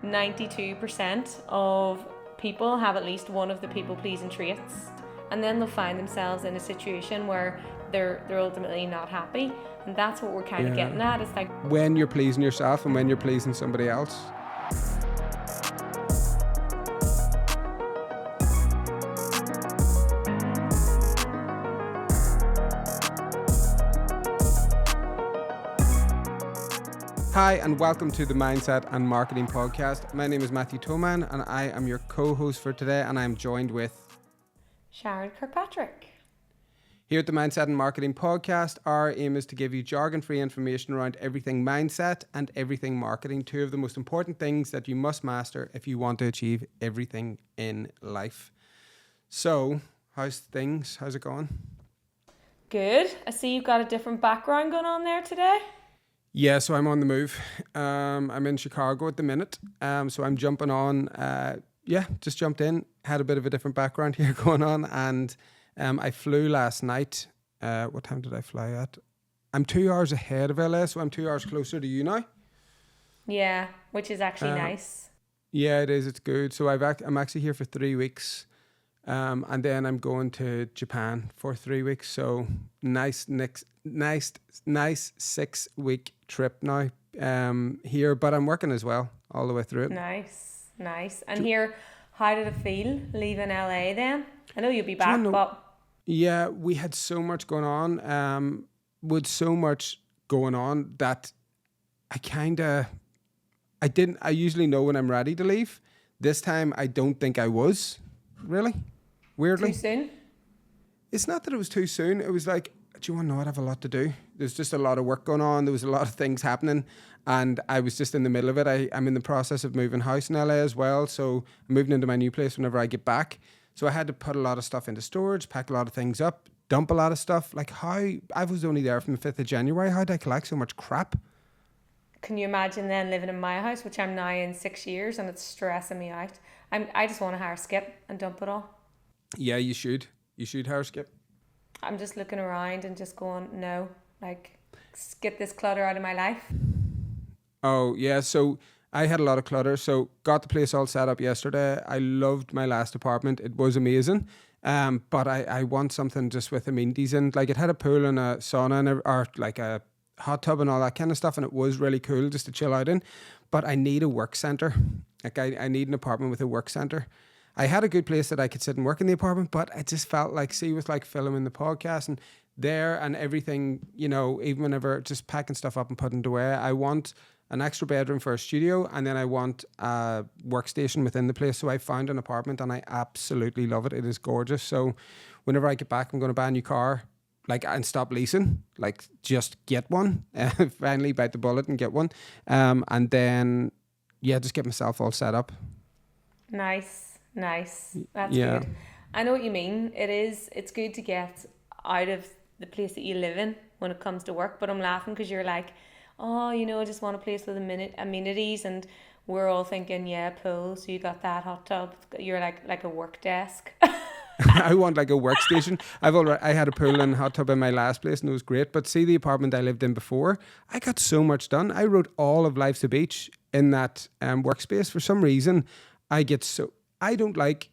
92% of people have at least one of the people-pleasing traits, and then they'll find themselves in a situation where they're ultimately not happy, and that's what we're kind of getting at. It's like when you're pleasing yourself and when you're pleasing somebody else. Hi and welcome to the Mindset and Marketing Podcast. My name is Matthew Toman and I am your co-host for today, and I'm joined with Sharon Kirkpatrick. Here at the Mindset and Marketing Podcast, our aim is to give you jargon-free information around everything mindset and everything marketing, two of the most important things that you must master if you want to achieve everything in life. So, how's things? How's it going? Good. I see you've got a different background going on there today. Yeah, so I'm on the move. I'm in Chicago at the minute. So I'm jumping on. Just jumped in. Had a bit of a different background here going on. And I flew last night. What time did I fly at? I'm 2 hours ahead of LA, so I'm 2 hours closer to you now. Yeah, which is actually nice. Yeah, it is. It's good. So I'm actually here for 3 weeks. And then I'm going to Japan for 3 weeks. So nice 6 week trip now here, but I'm working as well all the way through it. Nice. And here, how did it feel leaving LA then? I know you'll be back, but... Yeah, we had so much going on. That I usually know when I'm ready to leave. This time I don't think I was, really. Weirdly. Too soon? It's not that it was too soon. It was like, do you want to know, I'd have a lot to do. There's just a lot of work going on. There was a lot of things happening and I was just in the middle of it. I'm in the process of moving house in LA as well. So I'm moving into my new place whenever I get back. So I had to put a lot of stuff into storage, pack a lot of things up, dump a lot of stuff. Like I was only there from the 5th of January. How did I collect so much crap? Can you imagine then living in my house, which I'm now in 6 years, and it's stressing me out. I just want to hire Skip and dump it all. Yeah, you should. You should hire Skip. I'm just looking around and just going, no, like, get this clutter out of my life. Oh, yeah. So I had a lot of clutter. So got the place all set up yesterday. I loved my last apartment. It was amazing. But I want something just with amenities in. Like, it had a pool and a sauna or like a hot tub and all that kind of stuff. And it was really cool just to chill out in. But I need a work centre. Like, I need an apartment with a work centre. I had a good place that I could sit and work in the apartment, but I just felt like, with like filming the podcast and there and everything, you know, even whenever just packing stuff up and putting it away, I want an extra bedroom for a studio, and then I want a workstation within the place. So I found an apartment and I absolutely love it. It is gorgeous. So whenever I get back, I'm going to buy a new car, like, and stop leasing, like, just get one, finally bite the bullet and get one. And then, just get myself all set up. Nice. That's good. I know what you mean. It's good to get out of the place that you live in when it comes to work, but I'm laughing because you're like, oh, you know, I just want a place with amenities, and we're all thinking, yeah, pool, so you got that hot tub. You're like a work desk. I want like a workstation. I had a pool and hot tub in my last place and it was great, but see, the apartment I lived in before, I got so much done. I wrote all of Life's a Beach in that workspace. For some reason, I don't like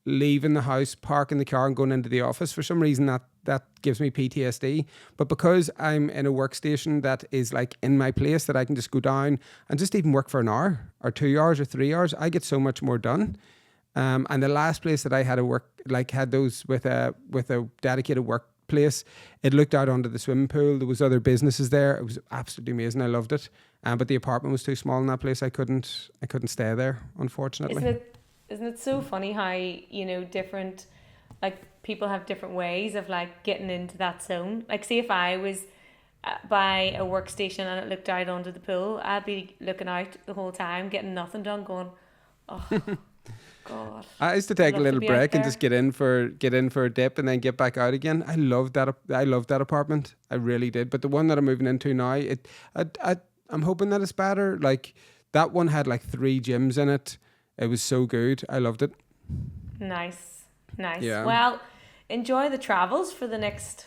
leaving the house, parking the car and going into the office. For some reason that gives me PTSD. But because I'm in a workstation that is like in my place, that I can just go down and just even work for an hour or 2 hours or 3 hours, I get so much more done. And the last place that I had had those with a dedicated workplace, it looked out onto the swimming pool. There was other businesses there. It was absolutely amazing. I loved it. But the apartment was too small in that place. I couldn't stay there, unfortunately. Isn't it so funny how, you know, different, like, people have different ways of like getting into that zone. Like, see, if I was by a workstation and it looked out onto the pool, I'd be looking out the whole time, getting nothing done, going, oh God. I used to take a little break and just get in for a dip and then get back out again. I loved that apartment. I really did. But the one that I'm moving into now, I'm hoping that it's better. Like, that one had like 3 gyms in it. It was so good. I loved it. Nice. Yeah. Well, enjoy the travels for the next,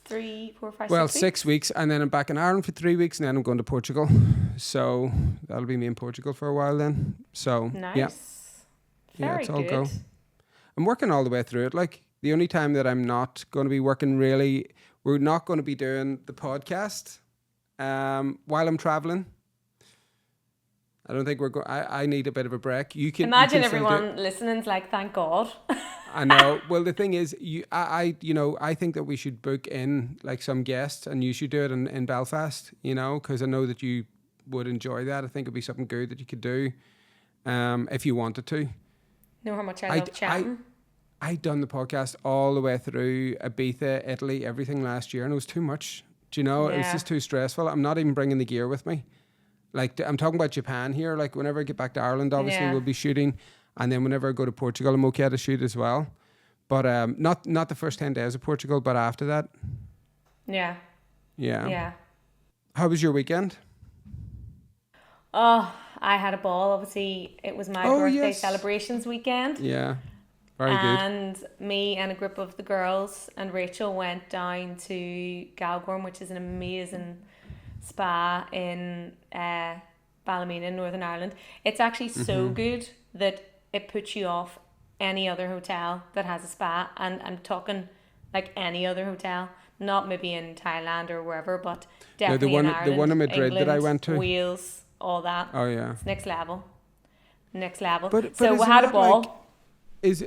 3, 4, 5, Well, 6 6 weeks, and then I'm back in Ireland for 3 weeks, and then I'm going to Portugal. So that'll be me in Portugal for a while then. So Nice. Very it's all good. go. I'm working all the way through it. Like, the only time that I'm not going to be working really, we're not going to be doing the podcast while I'm traveling. I don't think we're going. I need a bit of a break. Imagine everyone listening's like, thank God. I know. Well, the thing is, I think that we should book in like some guests, and you should do it in Belfast. Because I know that you would enjoy that. I think it'd be something good that you could do, if you wanted to. Know how much I love chatting. I'd done the podcast all the way through Ibiza, Italy, everything last year, and it was too much. It was just too stressful. I'm not even bringing the gear with me. Like, I'm talking about Japan here. Like, whenever I get back to Ireland, obviously we'll be shooting, and then whenever I go to Portugal, I'm okay to shoot as well. But not the first 10 days of Portugal, but after that. Yeah. How was your weekend? Oh, I had a ball. Obviously, it was my birthday celebrations weekend. Yeah, very good. And me and a group of the girls and Rachel went down to Galgorm, which is an amazing spa in Ballymena in Northern Ireland. It's actually so good that it puts you off any other hotel that has a spa, and I'm talking like any other hotel, not maybe in Thailand or wherever, but definitely in Ireland, the one in Madrid, England, that I went to, Wales, all that. Oh yeah, it's next level. But so we had a ball. Is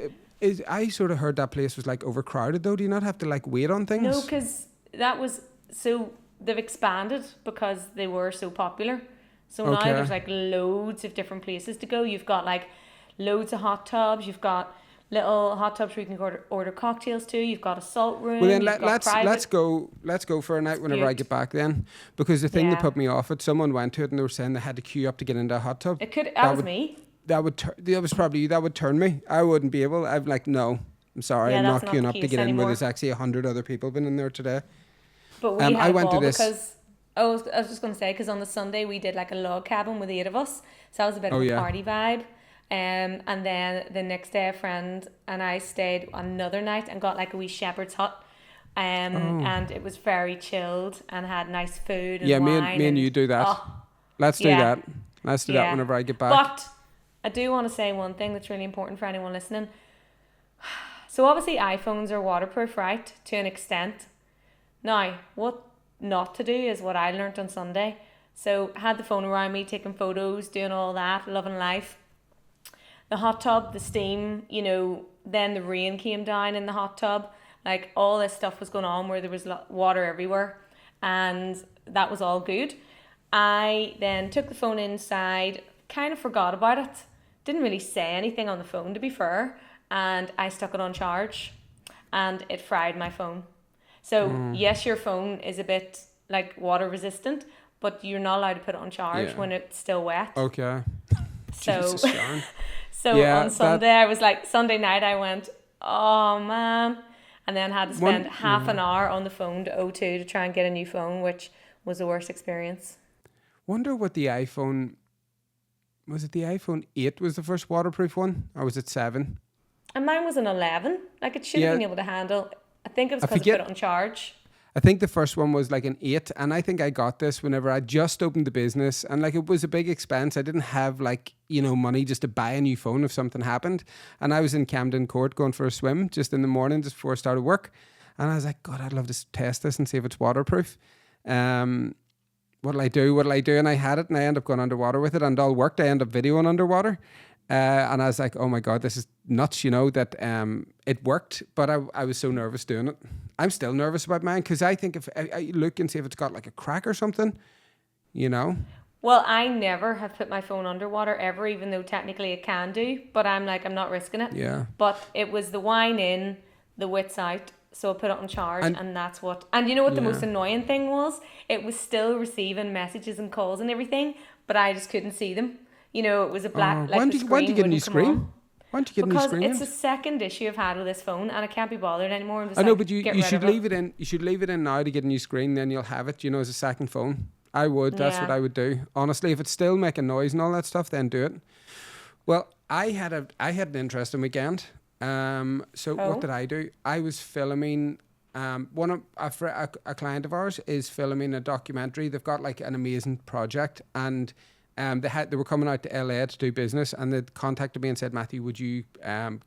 I sort of heard that place was like overcrowded though. Do you not have to like wait on things? No, because that was so. They've expanded because they were so popular. So now there's like loads of different places to go. You've got like loads of hot tubs. You've got little hot tubs where you can order cocktails to. You've got a salt room. Well, then let's go for a night whenever I get back then. Because the thing that put me off it, someone went to it and they were saying they had to queue up to get into a hot tub. That was me. That was probably you. That would turn me. I wouldn't be able. I'm like, no, I'm sorry, I'm not queuing up to get in where there's actually 100 other people been in there today. But we had a ball because I was just going to say, because on the Sunday we did like a log cabin with 8 of us, so that was a bit of a party vibe. And then the next day a friend and I stayed another night and got like a wee shepherd's hut. And it was very chilled and had nice food and wine. me and you do that. Let's do that. Let's do that whenever I get back. But I do want to say one thing that's really important for anyone listening. So obviously iPhones are waterproof, right? To an extent. Now, what not to do is what I learnt on Sunday. So had the phone around me, taking photos, doing all that, loving life. The hot tub, the steam, then the rain came down in the hot tub. Like all this stuff was going on where there was water everywhere. And that was all good. I then took the phone inside, kind of forgot about it. Didn't really say anything on the phone, to be fair. And I stuck it on charge and it fried my phone. So yes, your phone is a bit like water resistant, but you're not allowed to put it on charge when it's still wet. Okay. So, Jesus, Sharon. On Sunday, I was like, Sunday night I went, oh man. And then had to spend half an hour on the phone to O2 to try and get a new phone, which was the worst experience. Wonder what the iPhone, was it the iPhone 8 was the first waterproof one? Or was it 7? And mine was an 11. Like it should have been able to handle. I think it was because I put it on charge. I think the first one was like an 8, and I think I got this whenever I just opened the business, and like it was a big expense. I didn't have money just to buy a new phone if something happened, and I was in Camden Court going for a swim just in the morning just before I started work, and I was like, God, I'd love to test this and see if it's waterproof. What'll I do? And I had it, and I ended up going underwater with it, and all worked. I ended up videoing underwater. And I was like, oh my God, this is nuts, that it worked. But I was so nervous doing it. I'm still nervous about mine because I think if I look and see if it's got like a crack or something, Well, I never have put my phone underwater ever, even though technically it can do. But I'm like, I'm not risking it. Yeah. But it was the wine in, the wits out. So I put it on charge and that's what... And you know what the most annoying thing was? It was still receiving messages and calls and everything, but I just couldn't see them. It was a black... Why did you get a new screen? Why didn't you get a new screen? Because it's the second issue I've had with this phone and I can't be bothered anymore. I'm just but you should leave it in. You should leave it in now to get a new screen, then you'll have it, as a second phone. I would. That's what I would do. Honestly, if it's still making noise and all that stuff, then do it. Well, I had an interesting weekend. What did I do? I was filming One of a client of ours is filming a documentary. They've got like an amazing project, and they were coming out to LA to do business, and they contacted me and said, Matthew, would you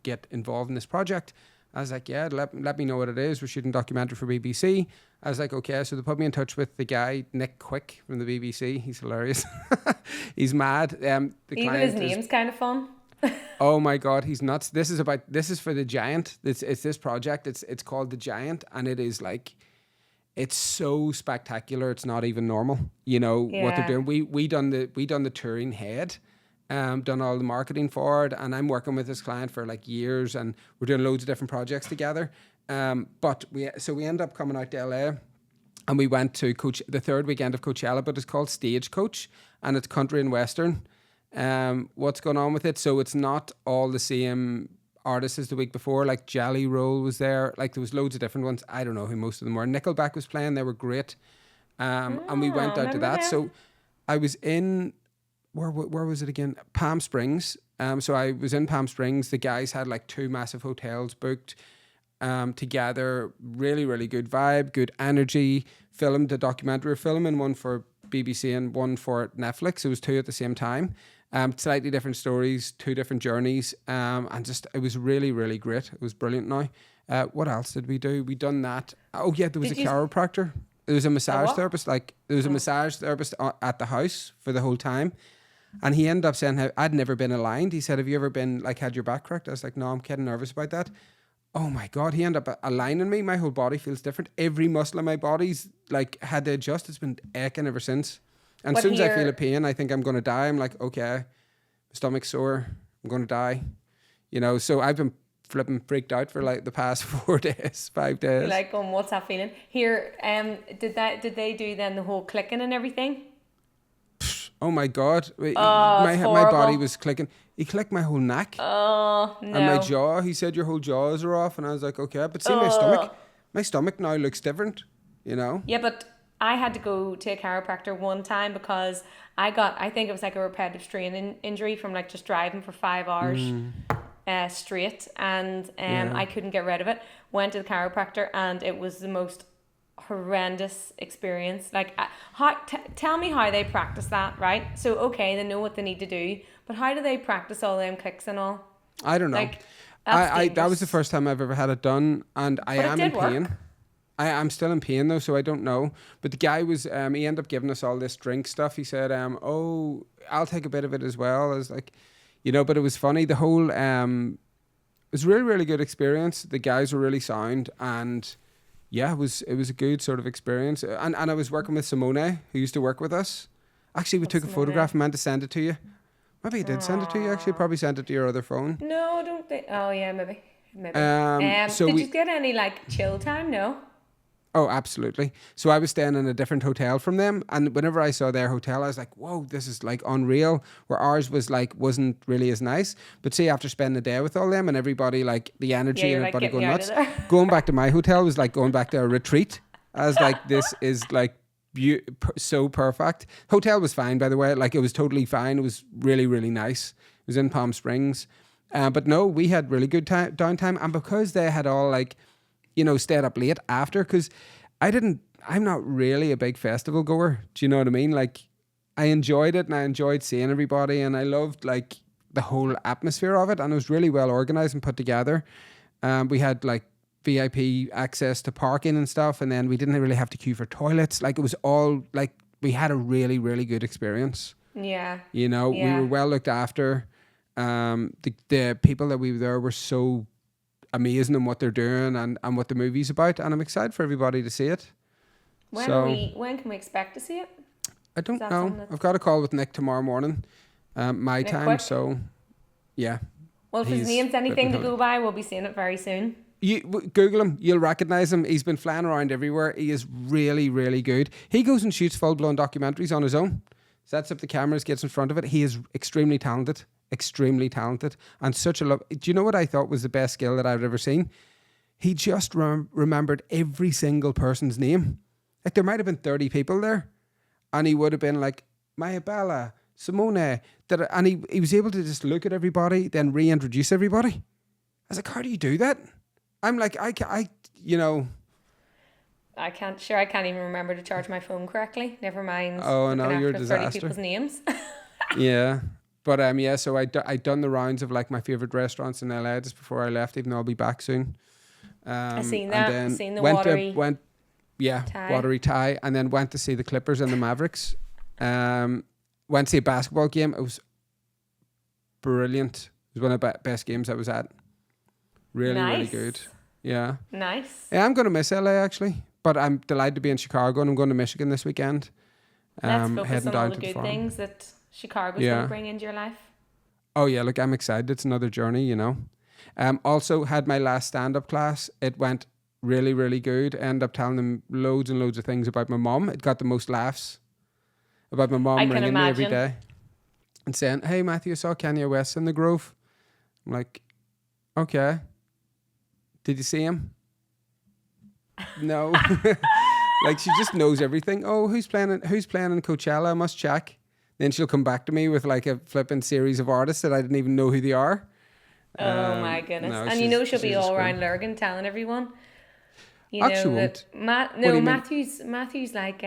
get involved in this project? I was like, yeah, let me know what it is. We're shooting a documentary for BBC. I was like, okay. So they put me in touch with the guy, Nick Quick from the BBC. He's hilarious. He's mad. Even his name's kind of fun. Oh my God, he's nuts. This is for The Giant. It's this project. It's called The Giant, and it is like, it's so spectacular. It's not even normal. You know what they're doing. We done the touring head, done all the marketing for it, and I'm working with this client for like years, and we're doing loads of different projects together. But we end up coming out to LA, and we went to the third weekend of Coachella, but it's called Stagecoach, and it's country and western. What's going on with it? So it's not all the same artists as the week before. Like Jelly Roll was there. Like there was loads of different ones. I don't know who most of them were. Nickelback was playing. They were great. And we went out to that. So I was in, where was it again? Palm Springs. So I was in Palm Springs. The guys had like 2 massive hotels booked together. Really, really good vibe, good energy. Filmed a documentary. Filming one for BBC and one for Netflix. It was 2 at the same time. Slightly different stories, 2 different journeys, and just it was really, really great. It was brilliant. Now, what else did we do? We done that. Oh yeah, there was a chiropractor. There was a massage therapist. Like there was a massage therapist at the house for the whole time, and he ended up saying, I'd never been aligned. He said, have you ever been like had your back cracked? I was like, no, I'm getting nervous about that. Oh my God, he ended up aligning me. My whole body feels different. Every muscle in my body's like had to adjust. It's been aching ever since. And as soon as I feel a pain, I think I'm going to die. I'm like, okay, my stomach's sore. I'm going to die. You know, so I've been flipping freaked out for like the past 4 days, 5 days. You're like, what's that feeling? Here, did they do then the whole clicking and everything? Oh my God. My body was clicking. He clicked my whole neck. Oh, no. And my jaw. He said, your whole jaws are off. And I was like, okay. But see, my stomach now looks different, you know? Yeah, but I had to go to a chiropractor one time because I think it was like a repetitive strain injury from like just driving for 5 hours straight, and I couldn't get rid of it. Went to the chiropractor, and it was the most horrendous experience. Like, tell me how they practice that, right? So okay, they know what they need to do, but how do they practice all them clicks and all? I don't know. Like, that was the first time I've ever had it done, and I am in pain. Work. I'm still in pain though, so I don't know. But the guy was, he ended up giving us all this drink stuff. He said, I'll take a bit of it as well. I was like, you know, but it was funny. The whole, it was really, really good experience. The guys were really sound, and yeah, it was a good sort of experience. And I was working with Simone, who used to work with us. Actually, we took a photograph and meant to send it to you. Maybe I did send it to you, actually. Probably sent it to your other phone. No, don't think. Oh yeah, maybe. So did you get any like chill time? No. Oh, absolutely. So I was staying in a different hotel from them, and whenever I saw their hotel, I was like, whoa, this is like unreal, where ours was like, wasn't really as nice. But see, after spending the day with all them and everybody, like the energy and everybody going nuts, going back to my hotel was like going back to a retreat. I was like, this is like so perfect. Hotel was fine, by the way. Like it was totally fine. It was really, really nice. It was in Palm Springs. But no, we had really good downtime. And because they had all like, you know, stayed up late after, because I'm not really a big festival goer. Do you know what I mean? Like, I enjoyed it, and I enjoyed seeing everybody, and I loved like the whole atmosphere of it, and it was really well organized and put together. We had like VIP access to parking and stuff, and then we didn't really have to queue for toilets. Like, it was all like, we had a really, really good experience. Yeah. You know, we were well looked after. The people that we were there were so amazing in what they're doing and what the movie's about, and I'm excited for everybody to see it. When can we expect to see it? I don't know. I've got a call with Nick tomorrow morning, my time. Quick. So yeah. Well, if his name's anything to go by, we'll be seeing it very soon. You Google him, you'll recognize him. He's been flying around everywhere. He is really, really good. He goes and shoots full-blown documentaries on his own, sets up the cameras, gets in front of it. He is extremely talented and such a love. Do you know what I thought was the best skill that I've ever seen? He just remembered every single person's name. Like, there might have been 30 people there, and he would have been like, Maya Bella, Simone, and he was able to just look at everybody, then reintroduce everybody. I was like, how do you do that? I'm like, I you know, I can't even remember to charge my phone correctly. Never mind Oh looking no, you're a after 30 disaster. people's names. Yeah. But yeah, so I done the rounds of like my favorite restaurants in LA just before I left, even though I'll be back soon. I seen And that. I then seen the watery tie. watery tie, and then went to see the Clippers and the Mavericks. Went to see a basketball game. It was brilliant. It was one of the best games I was at. Really, really Nice. good. Yeah. Nice. Yeah, I'm going to miss LA actually, but I'm delighted to be in Chicago, and I'm going to Michigan this weekend. Let's focus Heading on all down the to the good farm. things that Chicago's going to bring into your life. Oh yeah, look, I'm excited. It's another journey, you know. Also had my last stand-up class. It went really, really good. Ended up telling them loads and loads of things about my mum. It got the most laughs about my I mum can ringing me every imagine. day and saying, "Hey Matthew, I saw Kanye West in the Grove." I'm like, "Okay, did you see him?" No. Like she just knows everything. Oh, who's playing in Coachella? I must check. Then she'll come back to me with like a flipping series of artists that I didn't even know who they are. Oh my goodness. No, And you know she'll she's be a all scream. around Lurgan telling everyone. You Oh, know she that won't. What do you mean? Matthew's like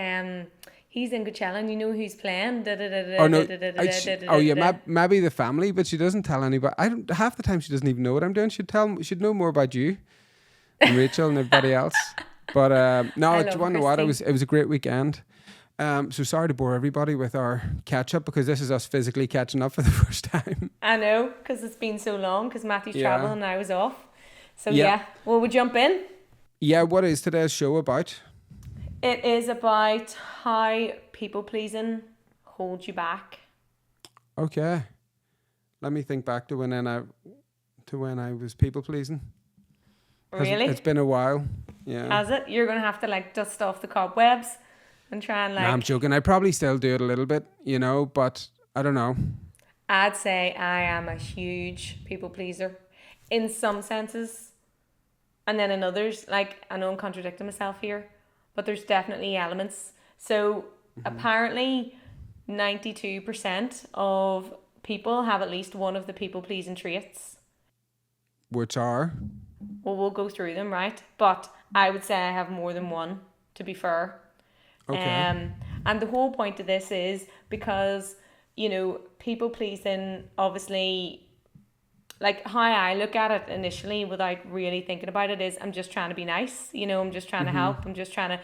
he's in Coachella and you know who's playing. Oh no! Maybe the family, but she doesn't tell anybody. I don't. Half the time she doesn't even know what I'm doing. She'd know more about you and Rachel and everybody else. But no, I do you love want to know what? It Christine. was a great weekend. So sorry to bore everybody with our catch up because this is us physically catching up for the first time. I know, because it's been so long, because Matthew's Yeah. traveling and I was off. So Yeah. yeah, well, we jump in. Yeah, what is today's show about? It is about how people pleasing holds you back. Okay, let me think back to when I was people pleasing. Really? It's been a while. Yeah. Has it? You're going to have to like dust off the cobwebs and try and No, I'm like, joking. I probably still do it a little bit, you know, but I don't know. I'd say I am a huge people pleaser in some senses. And then in others, like, I know I'm contradicting myself here, but there's definitely elements. So apparently 92% of people have at least one of the people pleasing traits. Which are? Well, we'll go through them, right? But I would say I have more than one, to be fair. Okay. And the whole point of this is because, you know, people pleasing, obviously, like how I look at it initially without really thinking about it is I'm just trying to be nice. You know, I'm just trying to help. I'm just trying to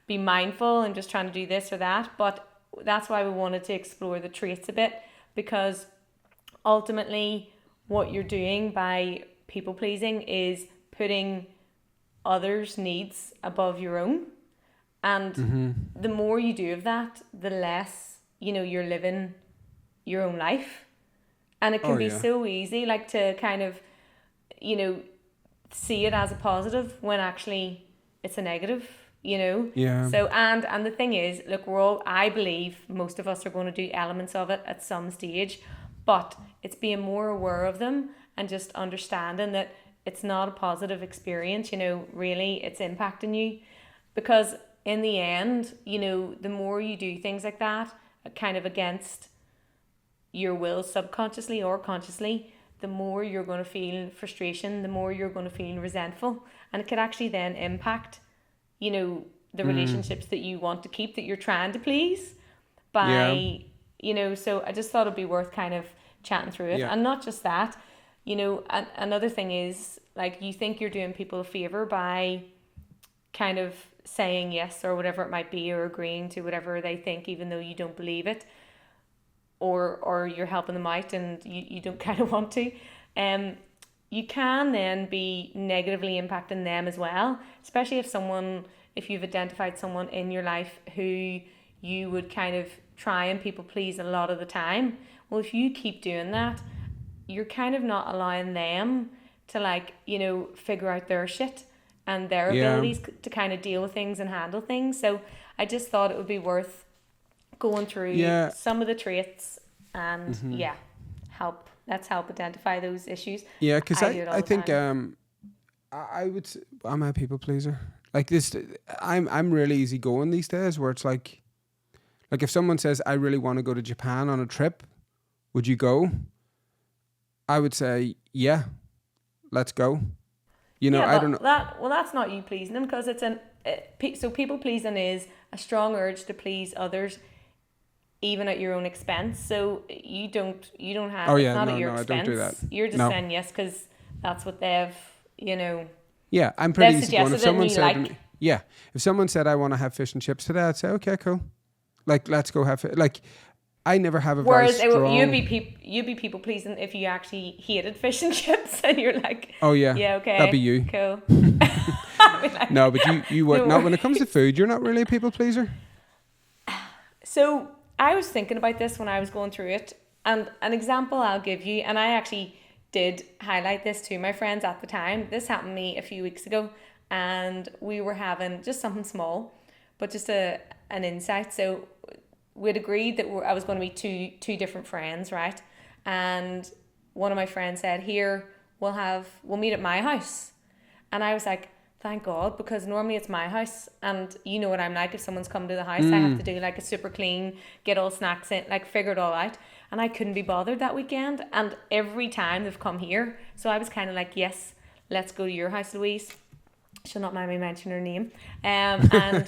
be mindful. I'm just trying to do this or that. But that's why we wanted to explore the traits a bit, because ultimately what you're doing by people pleasing is putting others' needs above your own. And the more you do of that, the less, you know, you're living your own life. And it can be so easy, like, to kind of, you know, see it as a positive when actually it's a negative, you know? Yeah. So, and the thing is, look, I believe most of us are going to do elements of it at some stage, but it's being more aware of them and just understanding that it's not a positive experience, you know, really it's impacting you. Because in the end, you know, the more you do things like that, kind of against your will, subconsciously or consciously, the more you're going to feel frustration, the more you're going to feel resentful. And it could actually then impact, you know, the relationships that you want to keep, that you're trying to please by, you know, so I just thought it'd be worth kind of chatting through it. Yeah. And not just that, you know, another thing is, like, you think you're doing people a favor by kind of saying yes or whatever it might be, or agreeing to whatever they think even though you don't believe it, or you're helping them out and you don't kind of want to. You can then be negatively impacting them as well, especially if you've identified someone in your life who you would kind of try and people please a lot of the time. Well, if you keep doing that, you're kind of not allowing them to, like, you know, figure out their shit and their abilities to kind of deal with things and handle things. So I just thought it would be worth going through some of the traits and let's help identify those issues. Yeah, because I think time. I'm a people pleaser. Like this, I'm really easygoing these days. Where it's like if someone says I really want to go to Japan on a trip, would you go? I would say yeah, let's go. You know, I don't know. That's not you pleasing them, because so people pleasing is a strong urge to please others, even at your own expense. So you don't have. Oh It's yeah, not no, at your no, I expense. don't do that. You're just No. saying yes because that's what they've, Yeah, I'm pretty they've easy going. If suggested it and someone you said to like. me, yeah, if someone said I want to have fish and chips today, I'd say okay, cool. Like let's go have it. Like I never have a very Whereas strong. you'd be people pleasing if you actually hated fish and chips and you're like, Oh yeah, yeah, okay, that'd be you. cool. I'd be like, No, but you would No not when it comes to food. You're not really a people pleaser. So I was thinking about this when I was going through it, and an example I'll give you, and I actually did highlight this to my friends at the time. This happened to me a few weeks ago, and we were having just something small, but just an insight. So we'd agreed that I was going to be two different friends, right? And one of my friends said, "Here, we'll meet at my house," and I was like, thank God, because normally it's my house, and you know what I'm like. If someone's come to the house, I have to do like a super clean, get all snacks in, like figure it all out. And I couldn't be bothered that weekend. And every time they've come here, so I was kind of like, yes, let's go to your house, Louise. She'll not mind me mention her name. And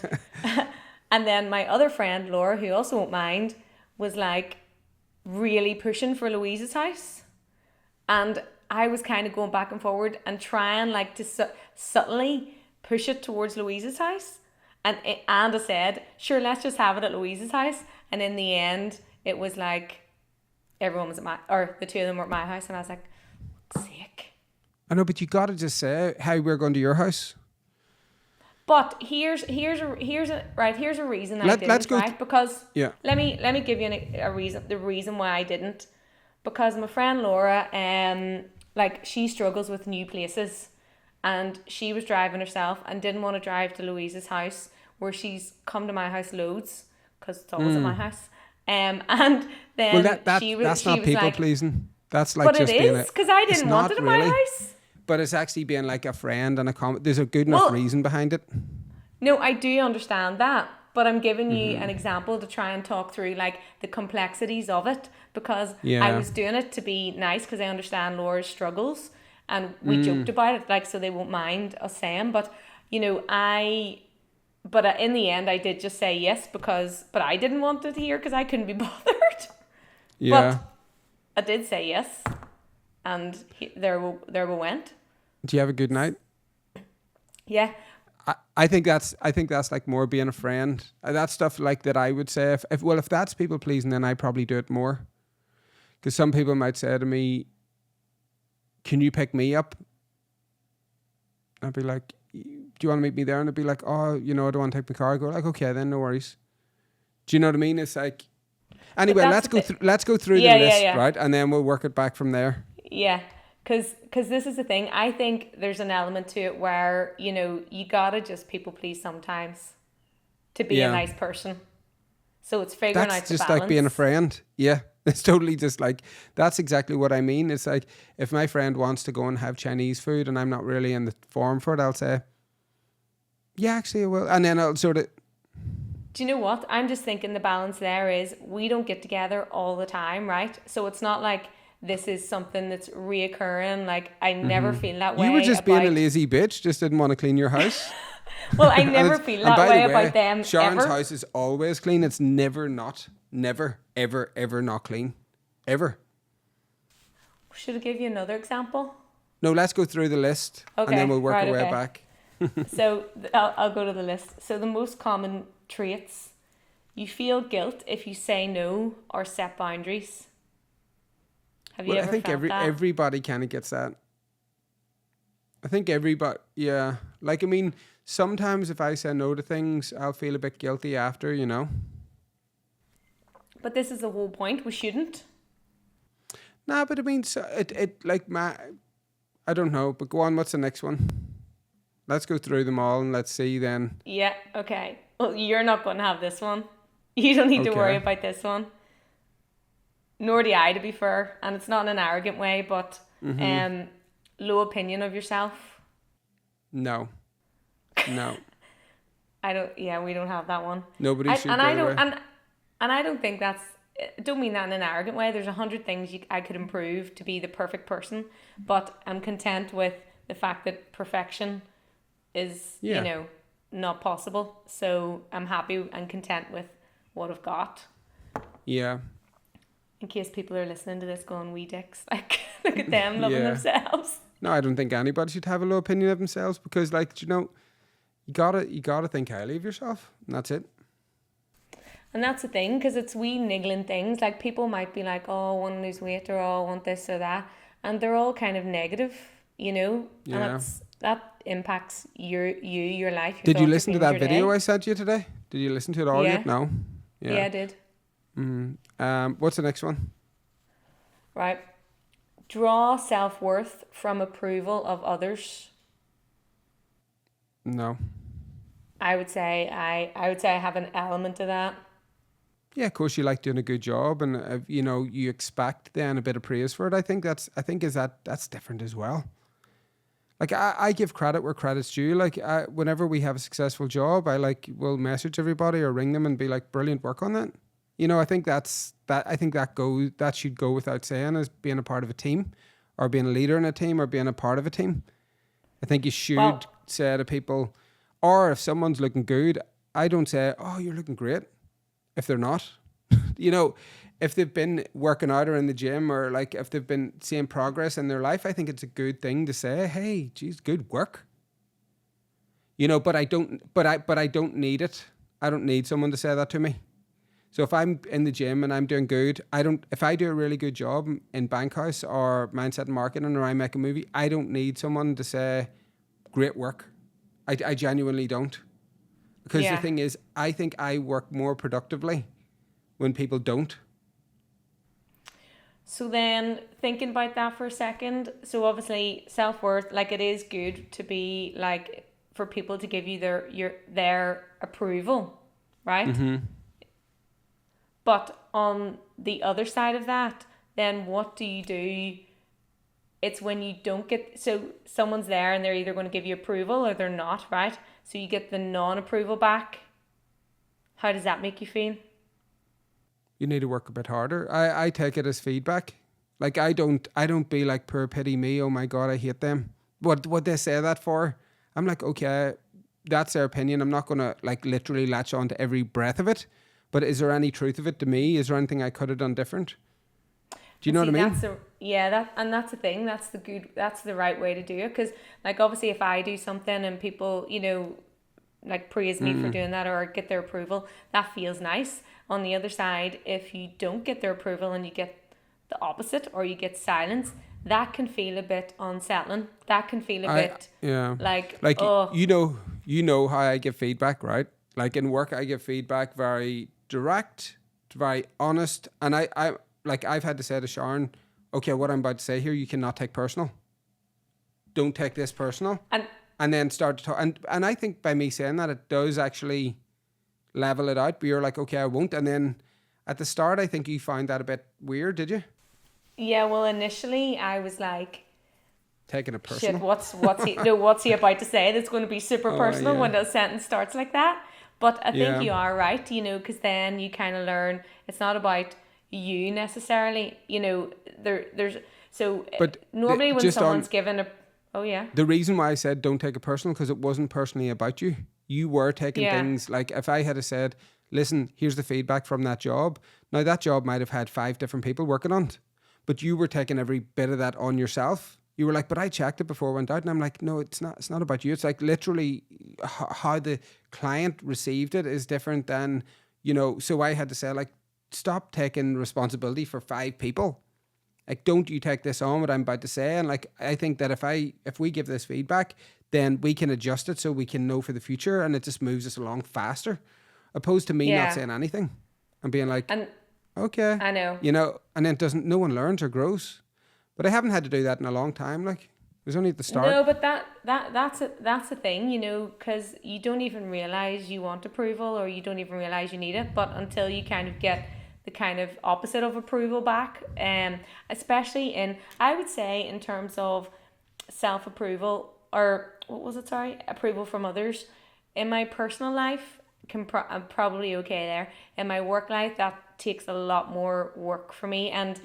and then my other friend Laura, who also won't mind, was like really pushing for Louise's house, and I was kind of going back and forward and trying like to subtly push it towards Louise's house. And I said, sure, let's just have it at Louise's house. And in the end, it was like everyone was or the two of them were at my house. And I was like, sake. I know, but you got to just say how we're going to your house. But here's a reason I didn't, let's go right? Because yeah. let me give you a reason. The reason why I didn't, because my friend Laura, like she struggles with new places, and she was driving herself and didn't want to drive to Louise's house, where she's come to my house loads because it's always at my house. And then that's not people like, pleasing. That's like but just it being is because I didn't want it at my house. But it's actually being like a friend and there's a good enough reason behind it. No, I do understand that, but I'm giving you an example to try and talk through like the complexities of it, because I was doing it to be nice because I understand Laura's struggles, and we joked about it, like, so they won't mind us saying, but in the end I did just say yes but I didn't want it here because I couldn't be bothered. Yeah. But I did say yes, and there we went. Do you have a good night? Yeah. I think that's like more being a friend. That's stuff like that I would say if that's people pleasing, then I probably do it more. Because some people might say to me, "Can you pick me up?" I'd be like, "Do you want to meet me there?" And I'd be like, "Oh, I don't want to take my car." I go like, "Okay, then no worries." Do you know what I mean? It's like, anyway, let's go through the list, right, and then we'll work it back from there. Yeah. Because this is the thing. I think there's an element to it where, you gotta just people please sometimes to be a nice person. So it's figuring out the balance. That's just like being a friend. Yeah. It's totally just like, that's exactly what I mean. It's like, if my friend wants to go and have Chinese food and I'm not really in the form for it, I'll say, yeah, actually I will. And then I'll sort of... Do you know what? I'm just thinking the balance there is we don't get together all the time, right? So it's not like... this is something that's reoccurring. Like, I never feel that way. You were just being a lazy bitch, just didn't want to clean your house. Well, I never feel that way about them. Sharon's ever. house is always clean. It's never, ever not clean. Ever. Should I give you another example? No, let's go through the list and then we'll work our way back. So I'll go to the list. So the most common traits: you feel guilt if you say no or set boundaries. Have you ever felt that? Everybody kind of gets that. I think everybody, yeah. Like, I mean, sometimes if I say no to things, I'll feel a bit guilty after, But this is the whole point. We shouldn't. Nah, but I mean, so I don't know. But go on, what's the next one? Let's go through them all and let's see then. Yeah, okay. Well, you're not going to have this one. You don't need to worry about this one. Nor do I, to be fair, and it's not in an arrogant way, but low opinion of yourself. No. I don't. Yeah, we don't have that one. Nobody should. And I don't. And I don't think that's. Don't mean that in an arrogant way. There's 100 things I could improve to be the perfect person, but I'm content with the fact that perfection is, not possible. So I'm happy and content with what I've got. Yeah. In case people are listening to this going, wee dicks, like, look at them loving themselves. No, I don't think anybody should have a low opinion of themselves, because, like, you know, you gotta think highly of yourself, and that's it. And that's the thing, because it's wee niggling things. Like, people might be like, oh, I want to lose weight, or oh, I want this or that. And they're all kind of negative, you know? Yeah. And that impacts your life. Your Did you thoughts, listen to your that video day. I sent you today? Did you listen to it all yet? No? Yeah, I did. What's the next one? Right. Draw self-worth from approval of others. No. I would say I have an element of that. Yeah, of course you like doing a good job, and you know, you expect then a bit of praise for it. I think that's different as well. Like, I give credit where credit's due. Like, whenever we have a successful job, will message everybody or ring them and be like, brilliant work on that. You know, I think that should go without saying, as being a part of a team, or being a leader in a team, or being a part of a team. I think you should say to people, or if someone's looking good, I don't say, oh, you're looking great, if they're not. You know, if they've been working out or in the gym, or like if they've been seeing progress in their life, I think it's a good thing to say, hey, geez, good work. You know, but I don't need it. I don't need someone to say that to me. So if I'm in the gym and I'm doing good, if I do a really good job in Bankhouse or Mindset and Marketing, or I make a movie, I don't need someone to say, great work. I genuinely don't. Because the thing is, I think I work more productively when people don't. So then, thinking about that for a second, so obviously self-worth, like, it is good to be like, for people to give you their approval, right? Mm-hmm. But on the other side of that, then what do you do? It's when you don't get, so someone's there and they're either going to give you approval or they're not, right? So you get the non-approval back. How does that make you feel? You need to work a bit harder. I take it as feedback. Like, I don't be like, poor pity me, oh my God, I hate them. What they say that for? I'm like, okay, that's their opinion. I'm not going to like literally latch on to every breath of it. But is there any truth of it to me? Is there anything I could have done different? Do you know what I mean? That's the thing. That's the right way to do it. Because, like, obviously, if I do something and people, you know, like, praise me for doing that or get their approval, that feels nice. On the other side, if you don't get their approval and you get the opposite, or you get silence, that can feel a bit unsettling. That can feel a bit like oh. You know how I give feedback, right? Like, in work, I give feedback very direct, very honest, and I've had to say to Sharon, okay, what I'm about to say here, you cannot take personal. Don't take this personal. And then start to talk. And I think by me saying that, it does actually level it out. But you're like, okay, I won't. And then at the start, I think you found that a bit weird, did you? Yeah, well, initially I was like, taking it personal. Shit, what's he about to say that's going to be super personal when the sentence starts like that? But I think you are right, you know, because then you kind of learn it's not about you necessarily, you know, there's so but normally when someone's given a the reason why I said don't take it personal, because it wasn't personally about you. You were taking things like, if I had said, listen, here's the feedback from that job. Now that job might have had 5 different people working on it, but you were taking every bit of that on yourself. You were like, but I checked it before I went out. And I'm like, no, it's not about you. It's like literally how the client received it is different than, you know, so I had to say, like, stop taking responsibility for 5 people. Like, don't you take this on, what I'm about to say. And like, I think that if we give this feedback, then we can adjust it so we can know for the future, and it just moves us along faster, opposed to me not saying anything and being like, okay, I know, you know, and then no one learns or grows. But I haven't had to do that in a long time. Like, it was only at the start. No, but that's a thing, you know, because you don't even realize you want approval, or you don't even realize you need it. But until you kind of get the kind of opposite of approval back, especially I would say in terms of self-approval, or approval from others. In my personal life, I'm probably okay there. In my work life, that takes a lot more work for me, and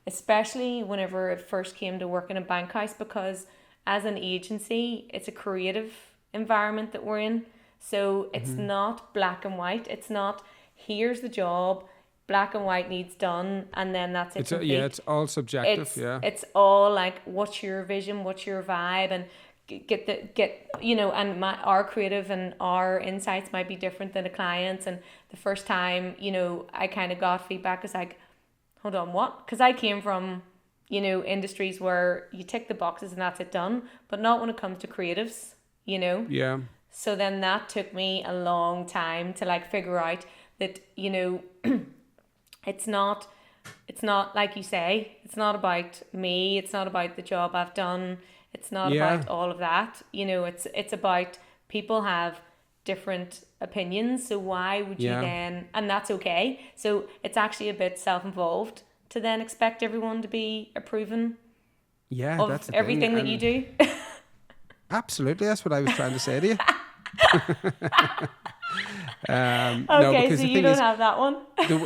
especially whenever it first came to working in Bankhouse, because as an agency, it's a creative environment that we're in. So it's not black and white. It's not, here's the job, black and white needs done, and then that's it. It's all subjective. It's all like, what's your vision, what's your vibe, and get you know, and our creative and our insights might be different than a client's. And the first time, you know, I kind of got feedback, is like, hold on, what? Because I came from, you know, industries where you tick the boxes and that's it, done, but not when it comes to creatives, you know. Yeah. So then that took me a long time to like figure out that, you know, it's not like you say, it's not about me, it's not about the job I've done, it's not about all of that, you know. It's about people have different opinions, so why would you then, and that's okay. So it's actually a bit self-involved to then expect everyone to be approving of that's everything that you do. Absolutely, that's what I was trying to say to you. Okay, so you don't have that one.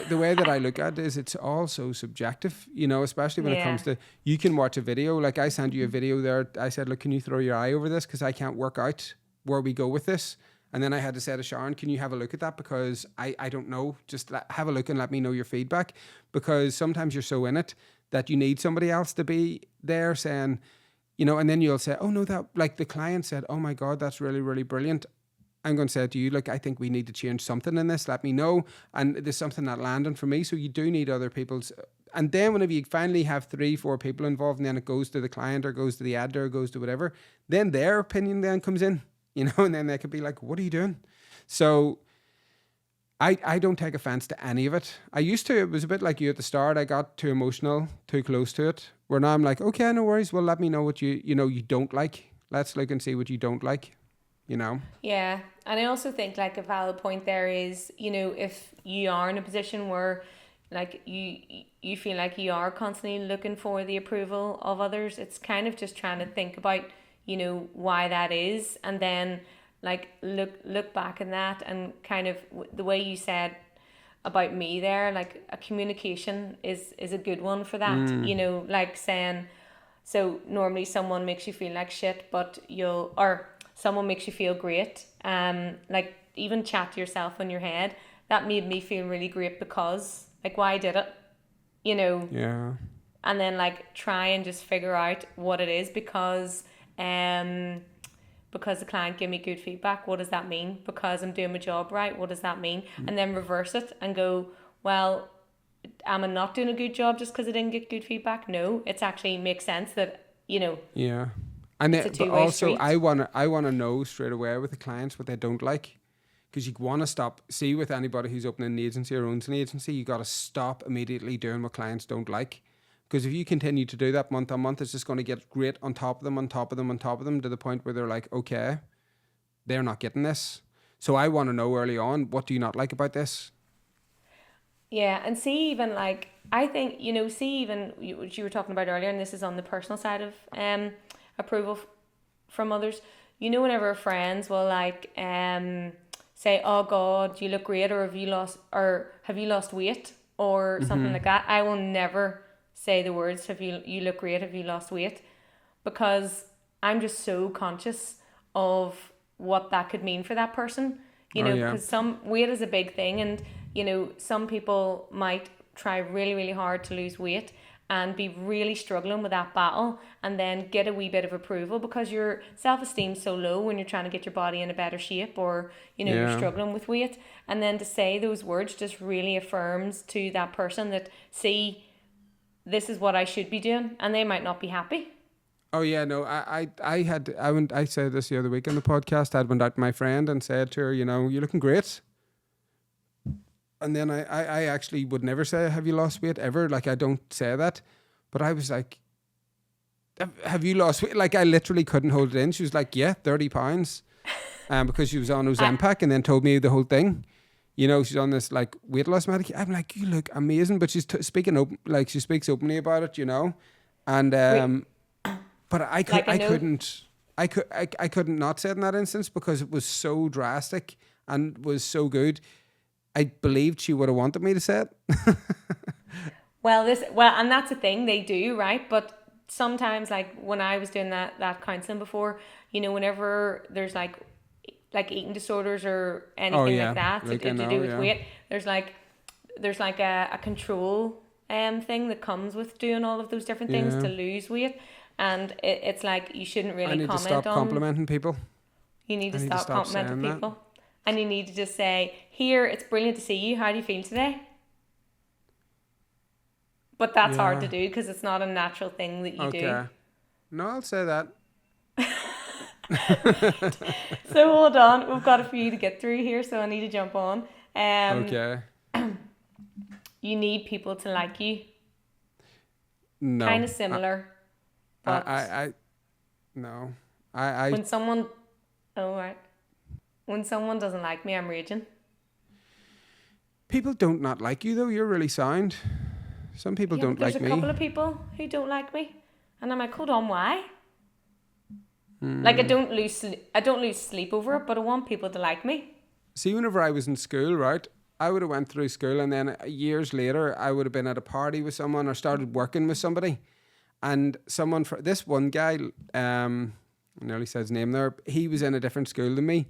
The way that I look at it is, it's all so subjective, you know, especially when it comes to, you can watch a video, like I sent you a video there, I said, look, can you throw your eye over this, because I can't work out where we go with this. And then I had to say to Sharon, can you have a look at that, because I don't know, just have a look and let me know your feedback, because sometimes you're so in it that you need somebody else to be there saying, you know, and then you'll say, oh no, that, like the client said, oh my God, that's really, really brilliant. I'm going to say to you, look, I think we need to change something in this. Let me know. And there's something not landing for me. So you do need other people's. And then whenever you finally have 3-4 people involved, and then it goes to the client or goes to the editor or goes to whatever, then their opinion then comes in, you know, and then they could be like, what are you doing? So I don't take offense to any of it. I used to. It was a bit like you at the start. I got too emotional, too close to it, where now I'm like, okay, no worries. Well, let me know what you don't like. Let's look and see what you don't like. You know? Yeah. And I also think like a valid point there is, you know, if you are in a position where like you feel like you are constantly looking for the approval of others, it's kind of just trying to think about, you know, why that is, and then like look back in that, and kind of the way you said about me there, like a communication is a good one for that. You know, like saying, so normally someone makes you feel like shit, but or someone makes you feel great. Like even chat to yourself in your head. That made me feel really great because, like, why I did it, you know. Yeah. And then like try and just figure out what it is, because the client gave me good feedback. What does that mean? Because I'm doing my job right. What does that mean? And then reverse it and go, well, am I not doing a good job just because I didn't get good feedback? No, it's actually makes sense that, you know. Yeah. And it's a but two-way also street. I wanna know straight away with the clients what they don't like, because you want to stop. See, with anybody who's opening an agency or owns an agency, you got to stop immediately doing what clients don't like, because if you continue to do that month on month, it's just going to get great on top of them, on top of them, on top of them, to the point where they're like, okay, they're not getting this. So I want to know early on, what do you not like about this? Yeah, and see, even like, I think, you know, see, even what you were talking about earlier, and this is on the personal side of approval from others. You know, whenever friends will like say, oh God, you look great, or have you lost weight, or something like that, I will never say the words, you look great, have you lost weight, because I'm just so conscious of what that could mean for that person, you know, because some weight is a big thing, and you know, some people might try really, really hard to lose weight and be really struggling with that battle, and then get a wee bit of approval because your self-esteem's so low when you're trying to get your body in a better shape, or you know, you're struggling with weight, and then to say those words just really affirms to that person that, see, this is what I should be doing, and they might not be happy. Oh yeah, no, I said this the other week on the podcast. I went out to my friend and said to her, you know, you're looking great. And then I actually would never say, have you lost weight, ever? Like, I don't say that. But I was like, have you lost weight? Like, I literally couldn't hold it in. She was like, yeah, 30 pounds. Because she was on those unpack, and then told me the whole thing. You know, she's on this like weight loss medication. I'm like, you look amazing. But she's speaking open, like she speaks openly about it, you know. And but I couldn't not say it in that instance, because it was so drastic and was so good. I believed she would have wanted me to say it. Well, and that's the thing, they do, right? But sometimes, like when I was doing that counselling before, you know, whenever there's like like eating disorders or anything like that to do with weight. There's like a control thing that comes with doing all of those different things to lose weight, and it's like you shouldn't really comment on. I need to stop complimenting people. You need to stop complimenting people. And you need to just say, here, it's brilliant to see you. How do you feel today? But that's hard to do because it's not a natural thing that you do. No, I'll say that. So hold on. We've got a few to get through here, so I need to jump on. Okay. You need people to like you. No. Kind of similar. No. When someone... Oh, right. When someone doesn't like me, I'm raging. People don't not like you, though. You're really sound. Some people don't like me. There's a couple of people who don't like me. And I'm like, hold on, why? Like, I don't lose sleep over it, but I want people to like me. See, whenever I was in school, right, I would have went through school and then years later, I would have been at a party with someone or started working with somebody. And this one guy, I nearly said his name there, he was in a different school than me.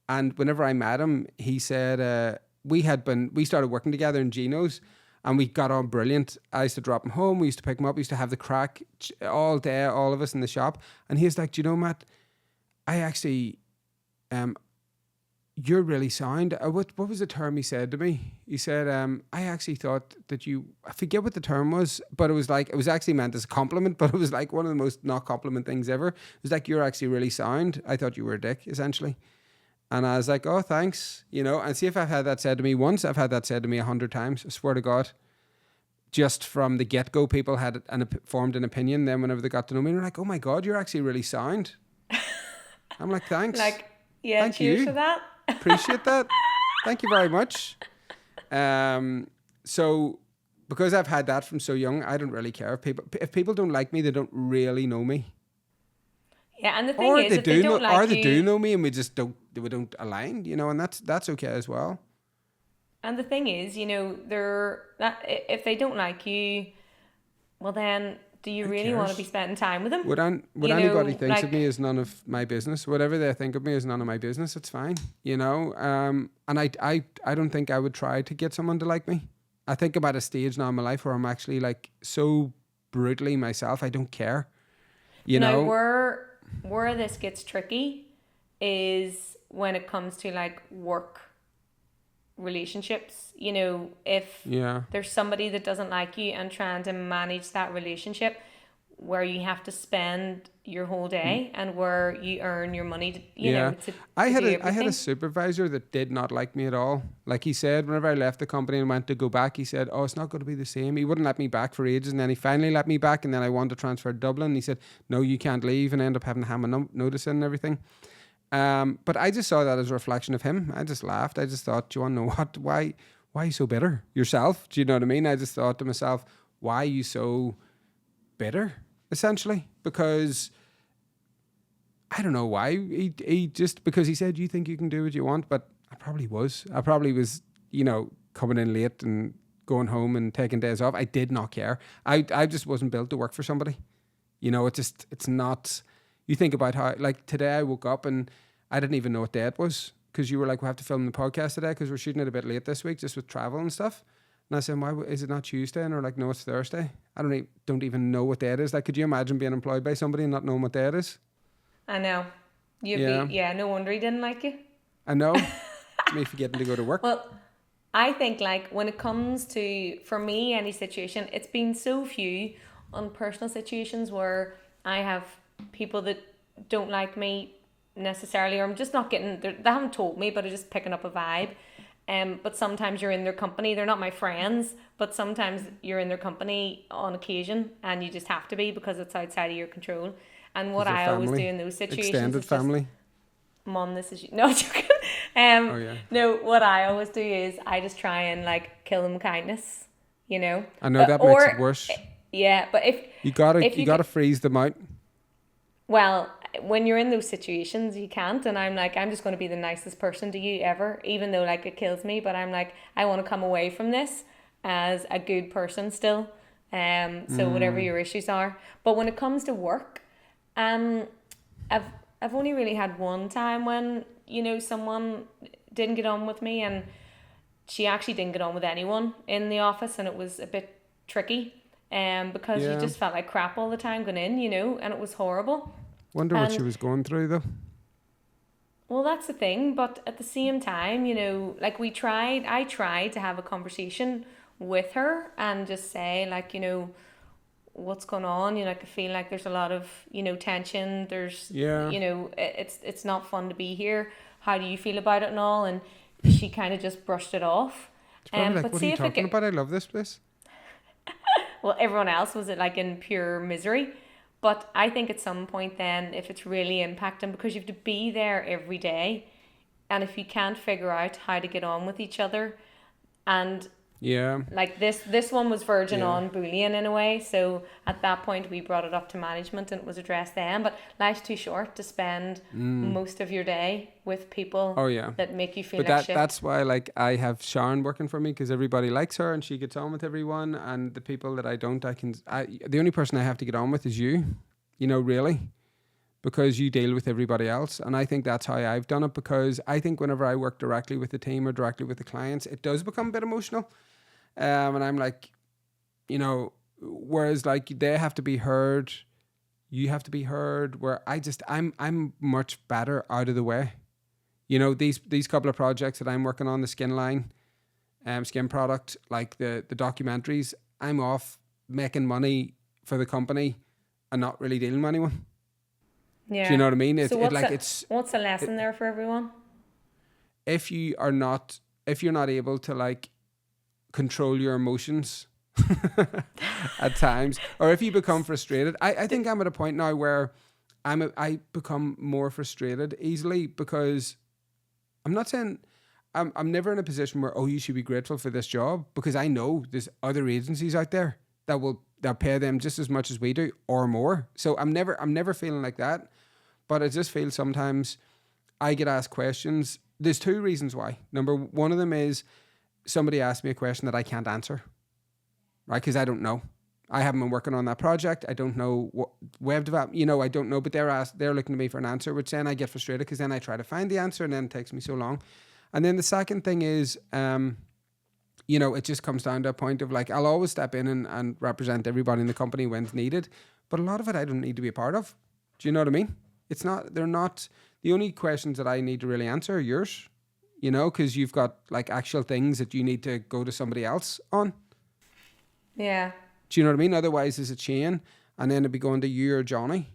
And whenever I met him, he said, we started working together in Geno's and we got on brilliant. I used to drop him home. We used to pick him up. We used to have the crack all day, all of us in the shop. And he was like, do you know, Matt, I actually, you're really sound. What was the term he said to me? He said, I actually thought that I forget what the term was, but it was actually meant as a compliment, but it was like one of the most not compliment things ever. It was like, you're actually really sound. I thought you were a dick, essentially. And I was like, oh, thanks. And see, if I've had that said to me once, I've had that said to me 100 times. I swear to God. Just from the get-go, people had formed an opinion. Then whenever they got to know me, they're like, oh my God, you're actually really sound. I'm like, thanks. Like, yeah, thank cheers you. for that. Appreciate that. Thank you very much. So because I've had that from so young, I don't really care. If people don't like me, they don't really know me. Yeah, and the thing is, if they don't like you... Or they do know me and we don't align, and that's okay as well. And the thing is, if they don't like you, well then, do you really want to be spending time with them? What anybody thinks of me is none of my business. Whatever they think of me is none of my business. It's fine, And I don't think I would try to get someone to like me. I think about a stage now in my life where I'm actually like so brutally myself. I don't care, Now, where this gets tricky is when it comes to like work relationships. If there's somebody that doesn't like you and trying to manage that relationship where you have to spend your whole day and where you earn your money to I had a supervisor that did not like me at all. Like he said, whenever I left the company and went to go back, he said, oh, it's not going to be the same. He wouldn't let me back for ages, and then he finally let me back, and then I wanted to transfer to Dublin. He said, no, you can't leave, and I ended up having to have a notice in and everything. But I just saw that as a reflection of him. I just laughed. I just thought, do you want to know what? Why are you so bitter yourself? Do you know what I mean? I just thought to myself, why are you so bitter, essentially? Because I don't know why. He just, because he said, you think you can do what you want? But I probably was, coming in late and going home and taking days off. I did not care. I just wasn't built to work for somebody. It's not... You think about how, like today I woke up and I didn't even know what day it was because you were like, we have to film the podcast today because we're shooting it a bit late this week just with travel and stuff. And I said, why is it not Tuesday? And they're like, no, it's Thursday. I don't even know what day it is. Like, could you imagine being employed by somebody and not knowing what day it is? I know. No wonder he didn't like you. I know. Me forgetting to go to work. Well, I think like when it comes to, for me, any situation, it's been so few on personal situations where I have people that don't like me necessarily, or I'm just not getting, they haven't told me, but I'm just picking up a vibe. But sometimes you're in their company. They're not my friends, but sometimes you're in their company on occasion and you just have to be because it's outside of your control. And what I always do in those situations extended is family. Mom, this is no joking. No, what I always do is I just try and like kill them with kindness, I know that makes it worse. Yeah, but if you gotta freeze them out. Well, when you're in those situations, you can't. And I'm like, I'm just going to be the nicest person to you ever, even though like it kills me. But I'm like, I want to come away from this as a good person still. So whatever your issues are. But when it comes to work, I've only really had one time when, someone didn't get on with me, and she actually didn't get on with anyone in the office, and it was a bit tricky. Because you just felt like crap all the time going in, and it was horrible. Wonder what she was going through though. Well, that's the thing, but at the same time, like I tried to have a conversation with her and just say, like, what's going on. I feel like there's a lot of tension. There's it's not fun to be here. How do you feel about it and all? And she kind of just brushed it off. Like, what are you talking about? I love this place. Well, everyone else was like in pure misery. But I think at some point then, if it's really impacting, because you have to be there every day, and if you can't figure out how to get on with each other, and like this one was verging on bullying in a way. So at that point, we brought it up to management and it was addressed then. But life's too short to spend most of your day with people that make you feel like shit. That's why, like, I have Sharon working for me, because everybody likes her and she gets on with everyone. And the people that I don't, the only person I have to get on with is you, really. Because you deal with everybody else. And I think that's how I've done it, because I think whenever I work directly with the team or directly with the clients, it does become a bit emotional. And I'm like, whereas like they have to be heard, you have to be heard, where I'm much better out of the way. These couple of projects that I'm working on, the skin line, skin product, like the documentaries, I'm off making money for the company and not really dealing with anyone. Yeah. Do you know what I mean? What's the lesson there for everyone? If you're not able to like control your emotions at times, or if you become frustrated, I think I'm at a point now where I become more frustrated easily, because I'm not saying I'm never in a position where, you should be grateful for this job, because I know there's other agencies out there that pay them just as much as we do or more. So I'm never feeling like that. But I just feel sometimes I get asked questions. There's two reasons why. One of them is somebody asked me a question that I can't answer, right? Because I don't know. I haven't been working on that project. I don't know what web development, I don't know, but they're looking to me for an answer, which then I get frustrated, because then I try to find the answer and then it takes me so long. And then the second thing is, it just comes down to a point of like, I'll always step in and represent everybody in the company when it's needed, but a lot of it I don't need to be a part of. Do you know what I mean? They're not, the only questions that I need to really answer are yours, because you've got like actual things that you need to go to somebody else on. Yeah. Do you know what I mean? Otherwise there's a chain, and then it'd be going to you or Johnny.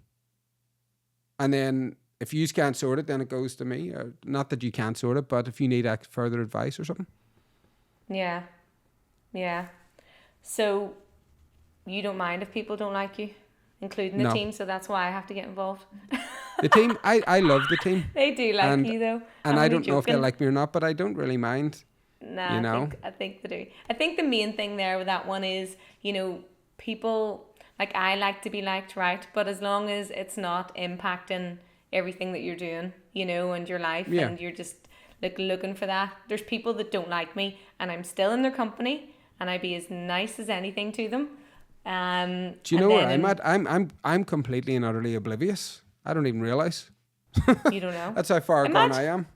And then if you can't sort it, then it goes to me. Not that you can't sort it, but if you need further advice or something. Yeah. Yeah. So you don't mind if people don't like you, including the team, so that's why I have to get involved. The team, I love the team. They do like you though. And I don't know if they like me or not, but I don't really mind. Nah, I think they do. I think the main thing there with that one is, people, like, I like to be liked, right? But as long as it's not impacting everything that you're doing, and your life, and you're just like looking for that. There's people that don't like me, and I'm still in their company, and I be as nice as anything to them. Do you know where I'm at? I'm completely and utterly oblivious. I don't even realize. You don't know. That's how far gone I am.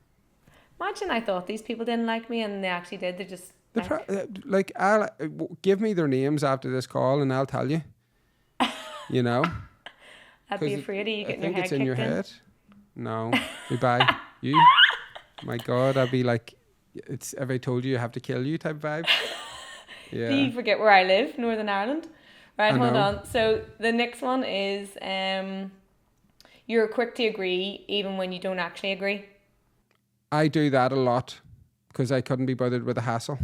Imagine I thought these people didn't like me, and they actually did. They just I'll give me their names after this call, and I'll tell you. I'd be afraid of you getting your head kicked in. I think it's in your head. No, goodbye. You. My God, I'd be like, have I told you I have to kill you type vibe. Yeah. Do you forget where I live? Northern Ireland. Right, hold on. So the next one is you're quick to agree even when you don't actually agree. I do that a lot because I couldn't be bothered with the hassle.